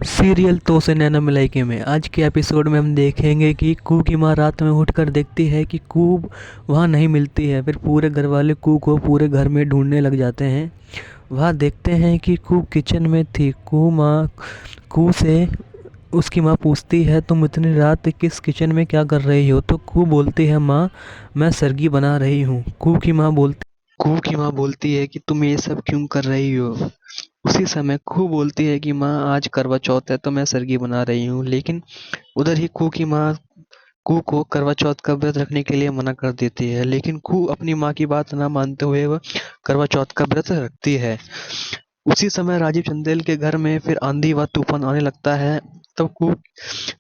Serial तो से नैना मलाइके में आज के एपिसोड में हम देखेंगे कि कू की माँ रात में उठकर देखती है कि कू वहाँ नहीं मिलती है। फिर पूरे घर वाले कू को पूरे घर में ढूंढने लग जाते हैं। वहाँ देखते हैं कि कू किचन में थी। कू से उसकी माँ पूछती है, तुम इतनी रात किस किचन में क्या कर रही हो? तो कू बोलती है, माँ मैं सरगी बना रही हूँ। कू की माँ बोलती है कि तुम ये सब क्यों कर रही हो? उसी समय कू बोलती है कि माँ आज करवा चौथ है तो मैं सरगी बना रही हूँ। लेकिन उधर ही कू की माँ कू को करवा चौथ का व्रत रखने के लिए मना कर देती है। लेकिन कू अपनी माँ की बात ना मानते हुए वह करवा चौथ का व्रत रखती है। उसी समय राजीव चंदेल के घर में फिर आंधी व तूफान आने लगता है। तब कू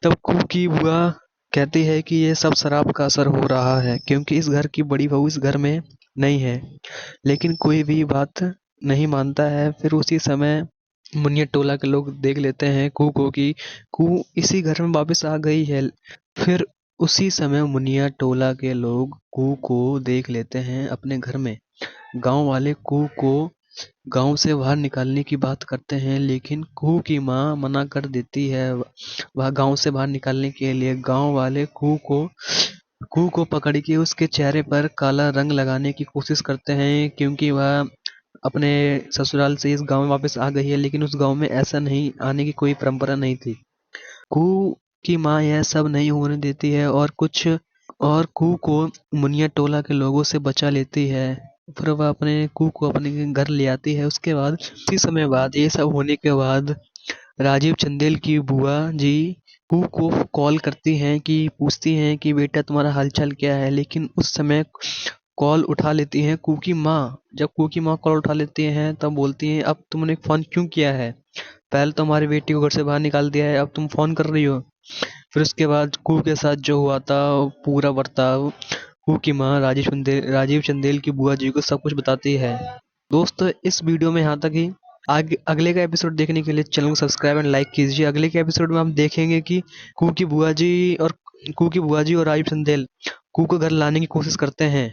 तब कू की बुआ कहती है कि ये सब शराब का असर हो रहा है, क्योंकि इस घर की बड़ी बहू इस घर में नहीं है। लेकिन कोई भी बात नहीं मानता है। फिर उसी समय मुनिया टोला के लोग देख लेते हैं कू को कि कू इसी घर में वापस आ गई है। फिर उसी समय मुनिया टोला के लोग कू को देख लेते हैं अपने घर में। गांव वाले कू को गांव से बाहर निकालने की बात करते हैं, लेकिन कू की माँ मना कर देती है। वह गांव से बाहर निकालने के लिए गांव वाले कू को पकड़ के उसके चेहरे पर काला रंग लगाने की कोशिश करते हैं, क्योंकि वह अपने ससुराल से इस गांव में वापस आ गई है। लेकिन उस गांव में ऐसा नहीं आने की कोई परंपरा नहीं थी। कू की माँ यह सब नहीं होने देती है और कू को मुनिया टोला के लोगों से बचा लेती है। फिर वह अपने कू को अपने घर ले आती है। उसके बाद कुछ समय बाद ये सब होने के बाद राजीव चंदेल की बुआ जी कू को कॉल करती हैं कि पूछती हैं कि बेटा तुम्हारा हालचाल क्या है। लेकिन उस समय कॉल उठा लेती हैं कू की माँ। जब कू की माँ कॉल उठा लेती हैं तब बोलती हैं, अब तुमने फोन क्यों किया है? पहले तो हमारी बेटी को घर से बाहर निकाल दिया है, अब तुम फोन कर रही हो। फिर उसके बाद कू के साथ जो हुआ था वो पूरा बर्ताव कू की माँ राजीव चंदेल की बुआ जी को सब कुछ बताती है। दोस्तों इस वीडियो में यहाँ तक ही। आगे अगले का एपिसोड देखने के लिए चैनल को सब्सक्राइब एंड लाइक कीजिए। अगले के एपिसोड में हम देखेंगे कि कू की बुआ जी और कू की बुआ जी और राजीव चंदेल कू को घर लाने की कोशिश करते हैं।